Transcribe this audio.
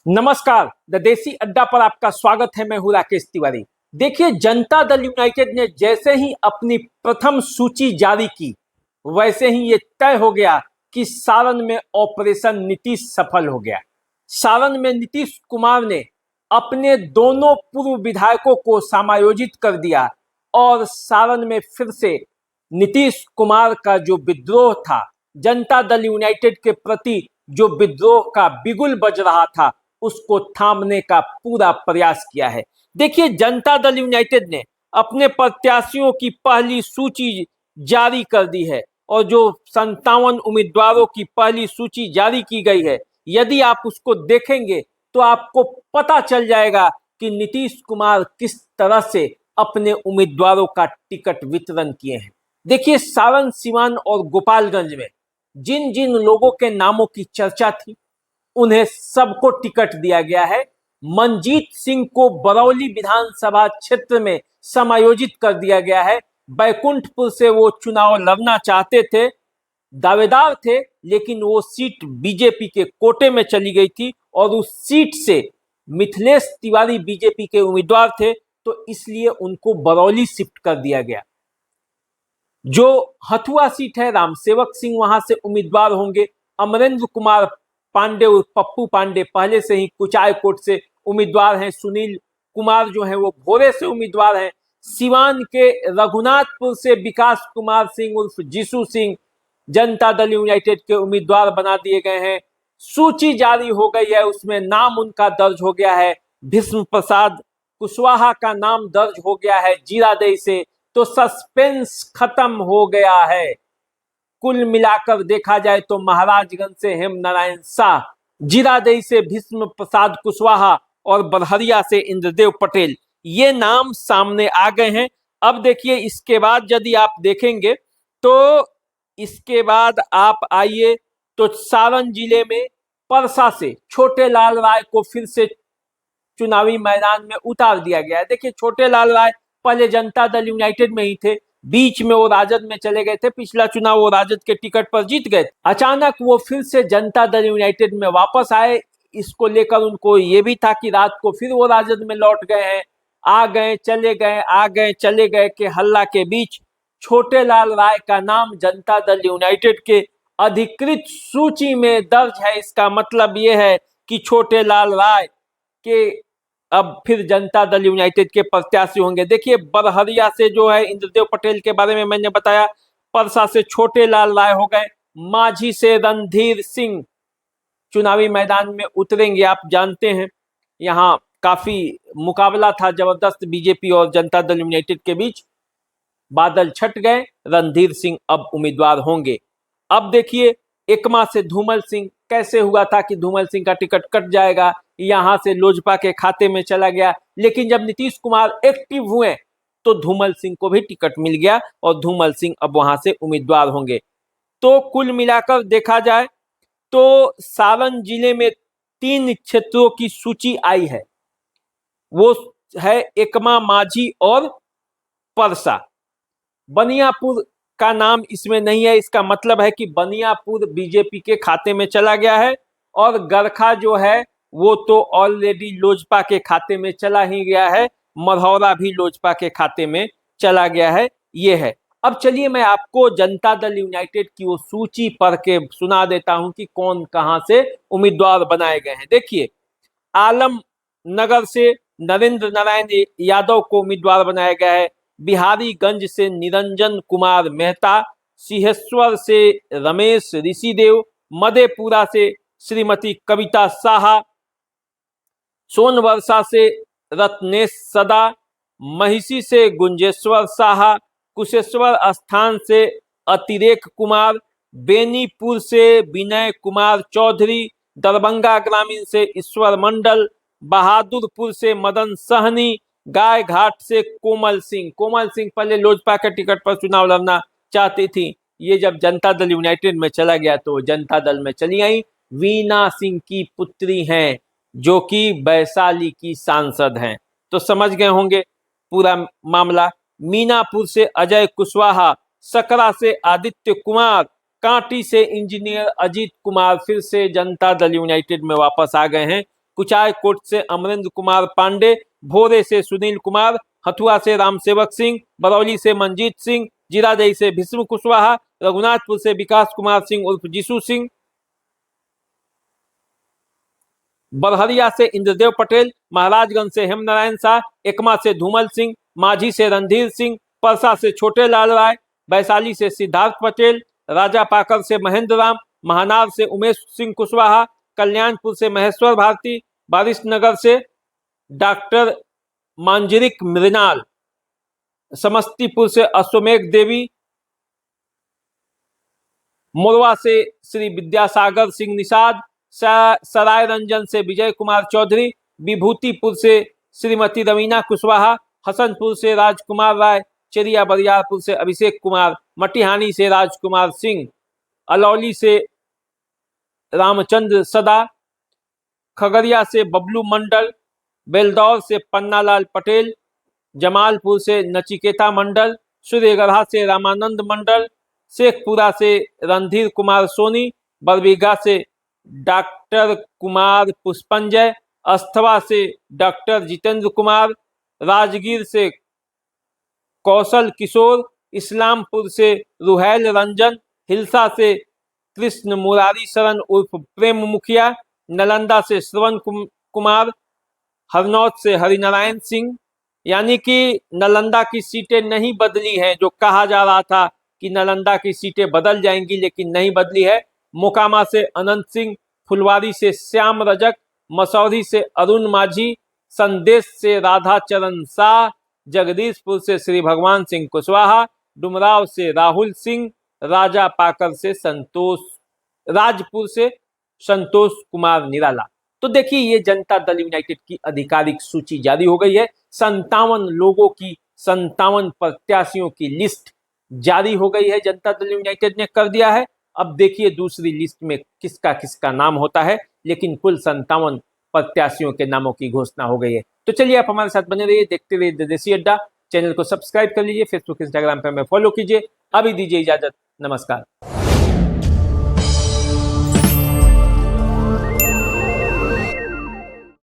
नमस्कार। द देसी अड्डा पर आपका स्वागत है। मैं हूं राकेश तिवारी। देखिए, जनता दल यूनाइटेड ने जैसे ही अपनी प्रथम सूची जारी की, वैसे ही ये तय हो गया कि सारण में ऑपरेशन नीतीश सफल हो गया। सारण में नीतीश कुमार ने अपने दोनों पूर्व विधायकों को समायोजित कर दिया और सारण में फिर से नीतीश कुमार का जो विद्रोह था, जनता दल यूनाइटेड के प्रति जो विद्रोह का बिगुल बज रहा था, उसको थामने का पूरा प्रयास किया है। देखिए, जनता दल यूनाइटेड ने अपने प्रत्याशियों की पहली सूची जारी कर दी है और जो 57 उम्मीदवारों की पहली सूची जारी की गई है, यदि आप उसको देखेंगे तो आपको पता चल जाएगा कि नीतीश कुमार किस तरह से अपने उम्मीदवारों का टिकट वितरण किए हैं। देखिए, सारण, सीवान और गोपालगंज में जिन जिन लोगों के नामों की चर्चा थी, उन्हें सबको टिकट दिया गया है। मनजीत सिंह को बरौली विधानसभा क्षेत्र में समायोजित कर दिया गया है। बैकुंठपुर से वो चुनाव लड़ना चाहते थे, दावेदार थे, लेकिन वो सीट बीजेपी के कोटे में चली गई थी और उस सीट से मिथिलेश तिवारी बीजेपी के उम्मीदवार थे, तो इसलिए उनको बरौली शिफ्ट कर दिया गया। जो हथुआ सीट है, रामसेवक सिंह वहां से उम्मीदवार होंगे। अमरेंद्र कुमार पांडे और पप्पू पांडे पहले से ही कुचायकोट से उम्मीदवार हैं। सुनील कुमार जो है वो भोरे से उम्मीदवार हैं। सिवान के रघुनाथपुर से विकास कुमार सिंह उर्फ जीसू सिंह जनता दल यूनाइटेड के उम्मीदवार बना दिए गए हैं। सूची जारी हो गई है, उसमें नाम उनका दर्ज हो गया है। भीष्म प्रसाद कुशवाहा का नाम दर्ज हो गया है जीरादेई से। तो सस्पेंस खत्म हो गया है। कुल मिलाकर देखा जाए तो महाराजगंज से हेम नारायण शाह, जीरादेई से भीष्म प्रसाद कुशवाहा और बरहरिया से इंद्रदेव पटेल, ये नाम सामने आ गए हैं। अब देखिए, इसके बाद यदि आप देखेंगे तो इसके बाद आप आइए तो सारण जिले में परसा से छोटे लाल राय को फिर से चुनावी मैदान में उतार दिया गया है। देखिए, छोटे लाल राय पहले जनता दल यूनाइटेड में ही थे, बीच में वो राजद में चले गए थे। पिछला चुनाव वो राजद के टिकट पर जीत गए। अचानक वो फिर से जनता दल यूनाइटेड में वापस आए। इसको लेकर उनको ये भी था कि रात को फिर वो राजद में लौट गए हैं। आ गए चले गए, आ गए चले गए के हल्ला के बीच छोटे लाल राय का नाम जनता दल यूनाइटेड के अधिकृत सूची में दर्ज है। इसका मतलब ये है कि छोटे लाल राय के अब फिर जनता दल यूनाइटेड के प्रत्याशी होंगे। देखिए, बरहरिया से जो है इंद्रदेव पटेल के बारे में मैंने बताया, परसा से छोटे लाल राय हो गए। माझी से रणधीर सिंह चुनावी मैदान में उतरेंगे। आप जानते हैं, यहाँ काफी मुकाबला था जबरदस्त बीजेपी और जनता दल यूनाइटेड के बीच। बादल छट गए, रणधीर सिंह अब उम्मीदवार होंगे। अब देखिए, एकमा से धूमल सिंह, कैसे हुआ था कि धूमल सिंह का टिकट कट जाएगा, यहां से लोजपा के खाते में चला गया, लेकिन जब नीतीश कुमार एक्टिव हुए तो धूमल सिंह को भी टिकट मिल गया और धूमल सिंह अब वहां से उम्मीदवार होंगे। तो कुल मिलाकर देखा जाए तो सारण जिले में 3 क्षेत्रों की सूची आई है। वो है एकमा, माझी और परसा। बनियापुर का नाम इसमें नहीं है। इसका मतलब है कि बनियापुर बीजेपी के खाते में चला गया है और गरखा जो है वो तो ऑलरेडी लोजपा के खाते में चला ही गया है। मरहौरा भी लोजपा के खाते में चला गया है। ये है। अब चलिए, मैं आपको जनता दल यूनाइटेड की वो सूची पढ़ के सुना देता हूं कि कौन कहां से उम्मीदवार बनाए गए हैं। देखिए, आलम नगर से नरेंद्र नारायण यादव को उम्मीदवार बनाया गया है। बिहारीगंज से निरंजन कुमार मेहता, सिंहेश्वर से रमेश ऋषिदेव, मधेपुरा से श्रीमती कविता साहा, सोनवर्षा से रत्नेश सदा, महिषी से गुंजेश्वर साहा, कुशेश्वर स्थान से अतिरेक कुमार, बेनीपुर से विनय कुमार चौधरी, दरभंगा ग्रामीण से ईश्वर मंडल, बहादुरपुर से मदन सहनी, गाय घाट से कोमल सिंह। कोमल सिंह पहले लोजपा के टिकट पर चुनाव लड़ना चाहती थी, ये जब जनता दल यूनाइटेड में चला गया तो जनता दल में चली आई। वीना सिंह की पुत्री हैं, जो कि वैशाली की सांसद हैं। तो समझ गए होंगे पूरा मामला। मीनापुर से अजय कुशवाहा, सकरा से आदित्य कुमार, कांटी से इंजीनियर अजीत कुमार फिर से जनता दल यूनाइटेड में वापस आ गए हैं। कुचायकोट से अमरेंद्र कुमार पांडे, भोरे से सुनील कुमार, हथुआ से रामसेवक सिंह, बरौली से मंजीत सिंह, जीरादेई से भीष्म कुशवाहा, रघुनाथपुर से विकास कुमार सिंह उर्फ जीसू सिंह, बरहरिया से इंद्रदेव पटेल, महाराजगंज से हेमनारायण शाह, एकमा से धूमल सिंह, माझी से रणधीर सिंह, परसा से छोटे लाल राय, वैशाली से सिद्धार्थ पटेल, राजापाकर से महेंद्र राम, महानार से उमेश सिंह कुशवाहा, कल्याणपुर से महेश्वर भारती, बारिशनगर से डॉक्टर मांजरिक मृणाल, समस्तीपुर से अश्वमेघ देवी, मोरवा से श्री विद्यासागर सिंह निषाद, सराय रंजन से विजय कुमार चौधरी, विभूतिपुर से श्रीमती रवीना कुशवाहा, हसनपुर से राजकुमार राय, चेरिया बरियारपुर से अभिषेक कुमार, मटिहानी से राजकुमार सिंह, अलौली से रामचंद्र सदा, खगड़िया से बबलू मंडल, बेलदौर से पन्नालाल पटेल, जमालपुर से नचिकेता मंडल, सूर्यगढ़ा से रामानंद मंडल, शेखपुरा से रणधीर कुमार सोनी, बरबीघा से डॉक्टर कुमार पुष्पंजय, अस्थवा से डॉक्टर जितेंद्र कुमार, राजगीर से कौशल किशोर, इस्लामपुर से रुहैल रंजन, हिलसा से कृष्ण मुरारी शरण उर्फ प्रेम मुखिया, नालंदा से श्रवण कुमार, हरनौत से हरिनारायण सिंह। यानी कि नालंदा की सीटें नहीं बदली हैं, जो कहा जा रहा था कि नालंदा की सीटें बदल जाएंगी, लेकिन नहीं बदली है। मोकामा से अनंत सिंह, फुलवारी से श्याम रजक, मसौरी से अरुण माझी, संदेश से राधा चरण शाह, जगदीशपुर से श्री भगवान सिंह कुशवाहा, डुमराव से राहुल सिंह, राजापाकर से राजपुर से संतोष कुमार निराला। तो देखिए, ये जनता दल यूनाइटेड की आधिकारिक सूची जारी हो गई है। 57 लोगों की 57 प्रत्याशियों की लिस्ट जारी हो गई है, जनता दल यूनाइटेड ने कर दिया है। अब देखिए दूसरी लिस्ट में किसका किसका नाम होता है, लेकिन कुल 57 प्रत्याशियों के नामों की घोषणा हो गई है। तो चलिए आप हमारे साथ बने रहिए, देखते रहिए देसी अड्डा। चैनल को सब्सक्राइब कर लीजिए, फेसबुक इंस्टाग्राम पर हमें फॉलो कीजिए। अभी दीजिए इजाजत, नमस्कार।